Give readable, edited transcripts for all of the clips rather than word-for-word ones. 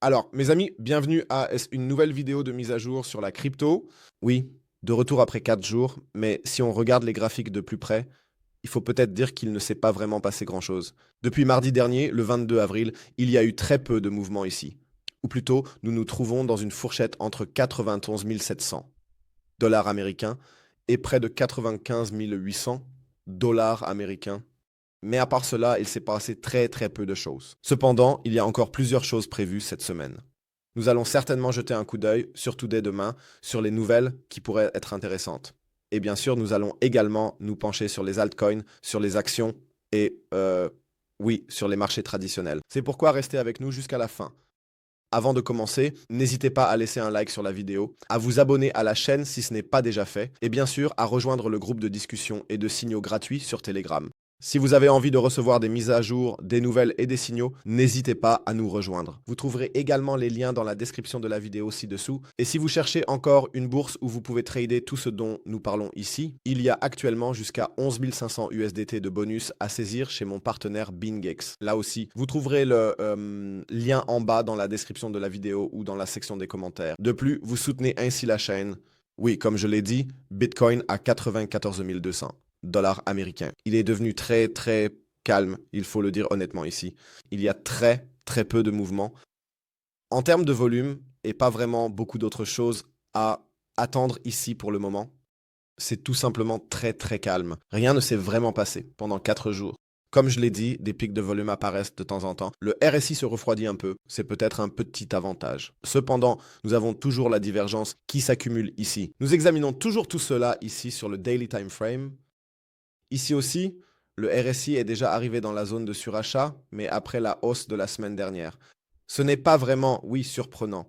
Alors, mes amis, bienvenue à une nouvelle vidéo de mise à jour sur la crypto. Oui, de retour après 4 jours, mais si on regarde les graphiques de plus près, il faut peut-être dire qu'il ne s'est pas vraiment passé grand-chose. Depuis mardi dernier, le 22 avril, il y a eu très peu de mouvements ici. Ou plutôt, nous nous trouvons dans une fourchette entre 91 700 dollars américains et près de 95 800 dollars américains. Mais à part cela, il s'est passé très peu de choses. Cependant, il y a encore plusieurs choses prévues cette semaine. Nous allons certainement jeter un coup d'œil, surtout dès demain, sur les nouvelles qui pourraient être intéressantes. Et bien sûr, nous allons également nous pencher sur les altcoins, sur les actions et, oui, sur les marchés traditionnels. C'est pourquoi restez avec nous jusqu'à la fin. Avant de commencer, n'hésitez pas à laisser un like sur la vidéo, à vous abonner à la chaîne si ce n'est pas déjà fait, et bien sûr à rejoindre le groupe de discussion et de signaux gratuits sur Telegram. Si vous avez envie de recevoir des mises à jour, des nouvelles et des signaux, n'hésitez pas à nous rejoindre. Vous trouverez également les liens dans la description de la vidéo ci-dessous. Et si vous cherchez encore une bourse où vous pouvez trader tout ce dont nous parlons ici, il y a actuellement jusqu'à 11 500 USDT de bonus à saisir chez mon partenaire BingX. Là aussi, vous trouverez le lien en bas dans la description de la vidéo ou dans la section des commentaires. De plus, vous soutenez ainsi la chaîne. Oui, comme je l'ai dit, Bitcoin à 94 200 dollars américains. Il est devenu très calme, il faut le dire honnêtement ici. Il y a très peu de mouvements. En termes de volume, et pas vraiment beaucoup d'autres choses à attendre ici pour le moment, c'est tout simplement très calme. Rien ne s'est vraiment passé pendant 4 jours. Comme je l'ai dit, des pics de volume apparaissent de temps en temps. Le RSI se refroidit un peu, c'est peut-être un petit avantage. Cependant, nous avons toujours la divergence qui s'accumule ici. Nous examinons toujours tout cela ici sur le Daily Time Frame. Ici aussi, le RSI est déjà arrivé dans la zone de surachat, mais après la hausse de la semaine dernière. Ce n'est pas vraiment, oui, surprenant.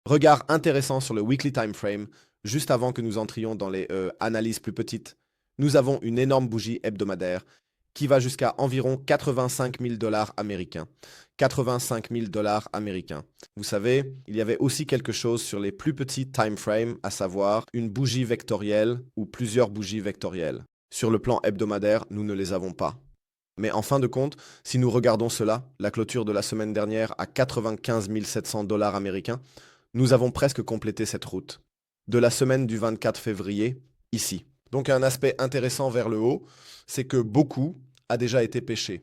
Regard intéressant sur le Weekly Time Frame, juste avant que nous entrions dans les analyses plus petites. Nous avons une énorme bougie hebdomadaire qui va jusqu'à environ 85 000 dollars américains. 85 000 dollars américains. Vous savez, il y avait aussi quelque chose sur les plus petits time frames, à savoir une bougie vectorielle ou plusieurs bougies vectorielles. Sur le plan hebdomadaire, nous ne les avons pas. Mais en fin de compte, si nous regardons cela, la clôture de la semaine dernière à 95 700 dollars américains, nous avons presque complété cette route. De la semaine du 24 février, ici. Donc un aspect intéressant vers le haut, c'est que beaucoup a déjà été pêché.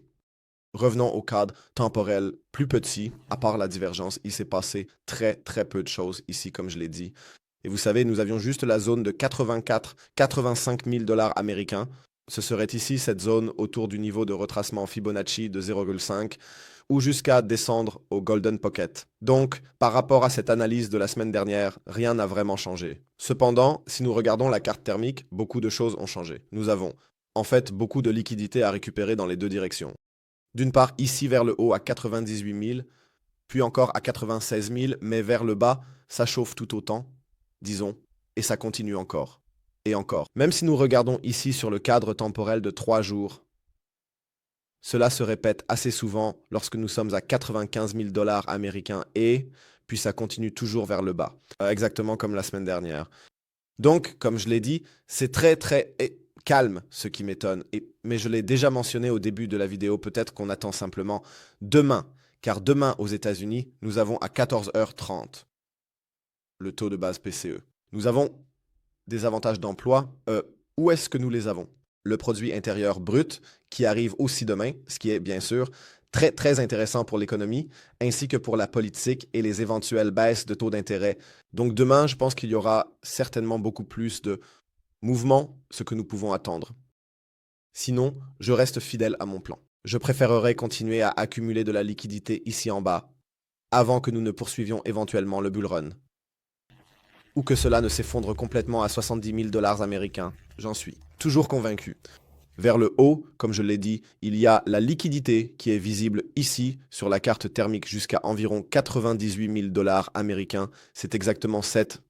Revenons au cadre temporel plus petit, à part la divergence, il s'est passé très peu de choses ici, comme je l'ai dit. Et vous savez, nous avions juste la zone de 85 000 dollars américains. Ce serait ici cette zone autour du niveau de retracement Fibonacci de 0,5 ou jusqu'à descendre au Golden Pocket. Donc, par rapport à cette analyse de la semaine dernière, rien n'a vraiment changé. Cependant, si nous regardons la carte thermique, beaucoup de choses ont changé. Nous avons, en fait, beaucoup de liquidités à récupérer dans les deux directions. D'une part, ici vers le haut à 98 000, puis encore à 96 000, mais vers le bas, ça chauffe tout autant, disons, et ça continue encore. Et encore. Même si nous regardons ici sur le cadre temporel de 3 jours, cela se répète assez souvent lorsque nous sommes à 95 000 dollars américains et puis ça continue toujours vers le bas, exactement comme la semaine dernière. Donc, comme je l'ai dit, c'est très calme, ce qui m'étonne. Mais je l'ai déjà mentionné au début de la vidéo, peut-être qu'on attend simplement demain, car demain aux États-Unis, nous avons à 14h30 le taux de base PCE. Nous avons des avantages d'emploi. Où est-ce que nous les avons? Le produit intérieur brut qui arrive aussi demain, ce qui est bien sûr très intéressant pour l'économie, ainsi que pour la politique et les éventuelles baisses de taux d'intérêt. Donc demain, je pense qu'il y aura certainement beaucoup plus de mouvements, ce que nous pouvons attendre. Sinon, je reste fidèle à mon plan. Je préférerais continuer à accumuler de la liquidité ici en bas, avant que nous ne poursuivions éventuellement le bull run. Ou que cela ne s'effondre complètement à 70 000 dollars américains, j'en suis toujours convaincu. Vers le haut, comme je l'ai dit, il y a la liquidité qui est visible ici sur la carte thermique jusqu'à environ 98 000 dollars américains. C'est exactement cette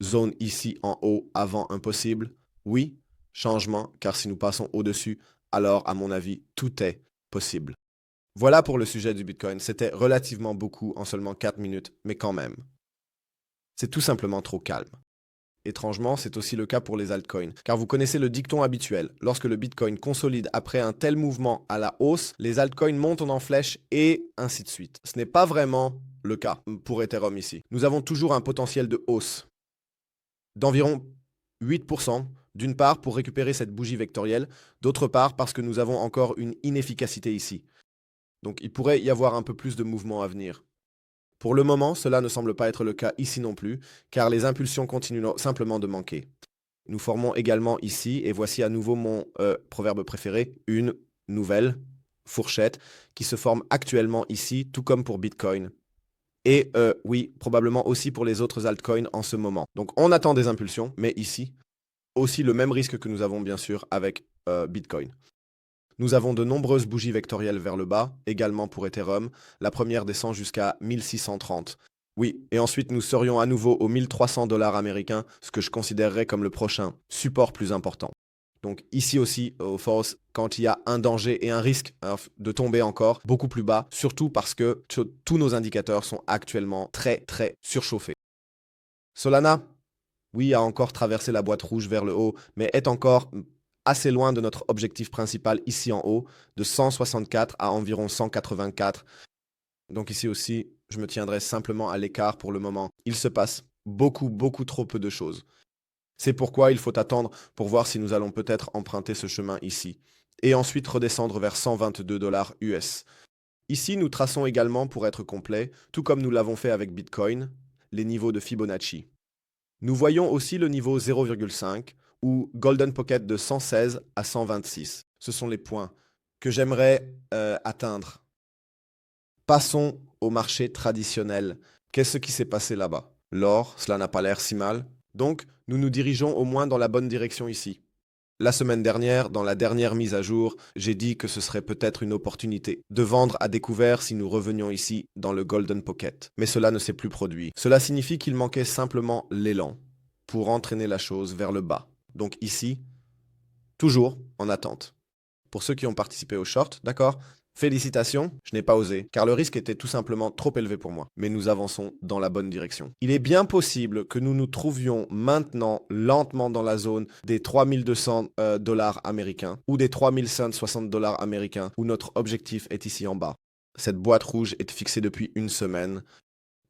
zone ici en haut avant impossible. Oui, changement, car si nous passons au-dessus, alors à mon avis, tout est possible. Voilà pour le sujet du Bitcoin. C'était relativement beaucoup en seulement 4 minutes, mais quand même. C'est tout simplement trop calme. Étrangement, c'est aussi le cas pour les altcoins, car vous connaissez le dicton habituel. Lorsque le Bitcoin consolide après un tel mouvement à la hausse, les altcoins montent en flèche et ainsi de suite. Ce n'est pas vraiment le cas pour Ethereum ici. Nous avons toujours un potentiel de hausse d'environ 8%, d'une part pour récupérer cette bougie vectorielle, d'autre part parce que nous avons encore une inefficacité ici. Donc il pourrait y avoir un peu plus de mouvement à venir. Pour le moment, cela ne semble pas être le cas ici non plus, car les impulsions continuent simplement de manquer. Nous formons également ici, et voici à nouveau mon proverbe préféré, une nouvelle fourchette qui se forme actuellement ici, tout comme pour Bitcoin. Et oui, probablement aussi pour les autres altcoins en ce moment. Donc on attend des impulsions, mais ici, aussi le même risque que nous avons bien sûr avec Bitcoin. Nous avons de nombreuses bougies vectorielles vers le bas, également pour Ethereum. La première descend jusqu'à 1630. Oui, et ensuite nous serions à nouveau aux 1300 dollars américains, ce que je considérerais comme le prochain support plus important. Donc ici aussi, au Force, quand il y a un danger et un risque de tomber encore beaucoup plus bas, surtout parce que tous nos indicateurs sont actuellement très surchauffés. Solana, oui, a encore traversé la boîte rouge vers le haut, mais est encore assez loin de notre objectif principal ici en haut, de 164 à environ 184. Donc ici aussi, je me tiendrai simplement à l'écart pour le moment. Il se passe beaucoup trop peu de choses. C'est pourquoi il faut attendre pour voir si nous allons peut-être emprunter ce chemin ici. Et ensuite redescendre vers 122 dollars US. Ici, nous traçons également, pour être complet, tout comme nous l'avons fait avec Bitcoin, les niveaux de Fibonacci. Nous voyons aussi le niveau 0,5 ou Golden Pocket de 116 à 126. Ce sont les points que j'aimerais atteindre. Passons au marché traditionnel. Qu'est-ce qui s'est passé là-bas? L'or, cela n'a pas l'air si mal. Donc, nous nous dirigeons au moins dans la bonne direction ici. La semaine dernière, dans la dernière mise à jour, j'ai dit que ce serait peut-être une opportunité de vendre à découvert si nous revenions ici dans le Golden Pocket. Mais cela ne s'est plus produit. Cela signifie qu'il manquait simplement l'élan pour entraîner la chose vers le bas. Donc ici, toujours en attente. Pour ceux qui ont participé au short, d'accord? Félicitations, je n'ai pas osé, car le risque était tout simplement trop élevé pour moi. Mais nous avançons dans la bonne direction. Il est bien possible que nous nous trouvions maintenant lentement dans la zone des 3200 dollars américains ou des 3160 dollars américains, où notre objectif est ici en bas. Cette boîte rouge est fixée depuis une semaine.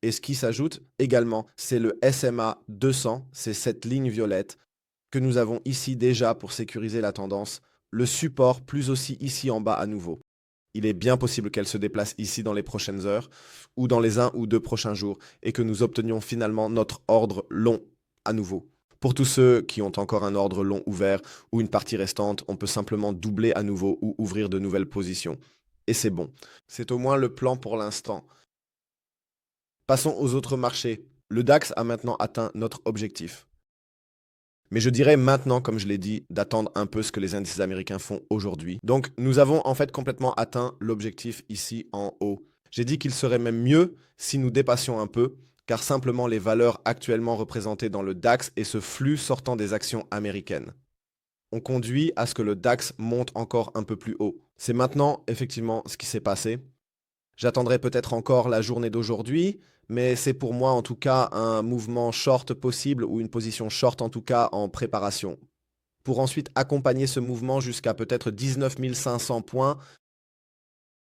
Et ce qui s'ajoute également, c'est le SMA 200, c'est cette ligne violette que nous avons ici déjà pour sécuriser la tendance, le support plus aussi ici en bas à nouveau. Il est bien possible qu'elle se déplace ici dans les prochaines heures ou dans les 1 ou 2 prochains jours et que nous obtenions finalement notre ordre long à nouveau. Pour tous ceux qui ont encore un ordre long ouvert ou une partie restante, on peut simplement doubler à nouveau ou ouvrir de nouvelles positions. Et c'est bon. C'est au moins le plan pour l'instant. Passons aux autres marchés. Le DAX a maintenant atteint notre objectif. Mais je dirais maintenant, comme je l'ai dit, d'attendre un peu ce que les indices américains font aujourd'hui. Donc nous avons en fait complètement atteint l'objectif ici en haut. J'ai dit qu'il serait même mieux si nous dépassions un peu, car simplement les valeurs actuellement représentées dans le DAX et ce flux sortant des actions américaines ont conduit à ce que le DAX monte encore un peu plus haut. C'est maintenant effectivement ce qui s'est passé. J'attendrai peut-être encore la journée d'aujourd'hui, mais c'est pour moi en tout cas un mouvement short possible ou une position short en tout cas en préparation. Pour ensuite accompagner ce mouvement jusqu'à peut-être 19 500 points.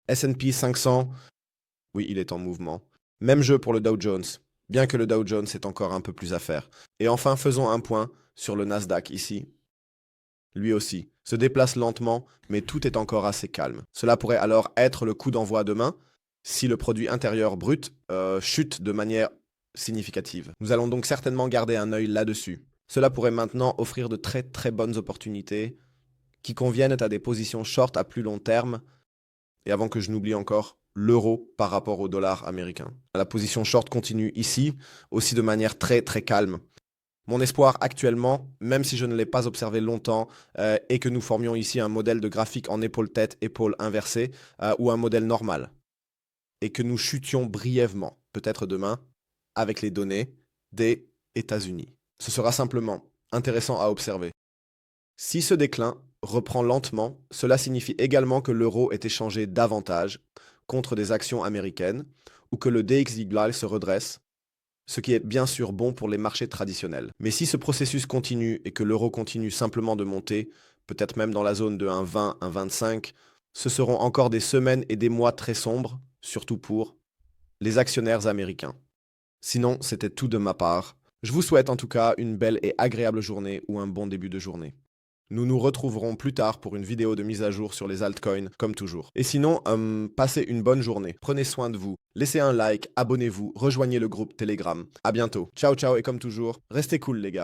S&P 500, oui, il est en mouvement. Même jeu pour le Dow Jones, bien que le Dow Jones ait encore un peu plus à faire. Et enfin, faisons un point sur le Nasdaq ici. Lui aussi se déplace lentement, mais tout est encore assez calme. Cela pourrait alors être le coup d'envoi demain, si le produit intérieur brut chute de manière significative. Nous allons donc certainement garder un œil là-dessus. Cela pourrait maintenant offrir de très bonnes opportunités qui conviennent à des positions short à plus long terme. Et avant que je n'oublie encore, l'euro par rapport au dollar américain. La position short continue ici, aussi de manière très calme. Mon espoir actuellement, même si je ne l'ai pas observé longtemps, est que nous formions ici un modèle de graphique en épaule-tête, épaule inversée, ou un modèle normal. Et que nous chutions brièvement, peut-être demain, avec les données des États-Unis. Ce sera simplement intéressant à observer. Si ce déclin reprend lentement, cela signifie également que l'euro est échangé davantage contre des actions américaines, ou que le DXY se redresse, ce qui est bien sûr bon pour les marchés traditionnels. Mais si ce processus continue et que l'euro continue simplement de monter, peut-être même dans la zone de 1,20, 1,25, ce seront encore des semaines et des mois très sombres, surtout pour les actionnaires américains. Sinon, c'était tout de ma part. Je vous souhaite en tout cas une belle et agréable journée ou un bon début de journée. Nous nous retrouverons plus tard pour une vidéo de mise à jour sur les altcoins, comme toujours. Et sinon, passez une bonne journée. Prenez soin de vous. Laissez un like, abonnez-vous, rejoignez le groupe Telegram. À bientôt. Ciao ciao et comme toujours, restez cool les gars.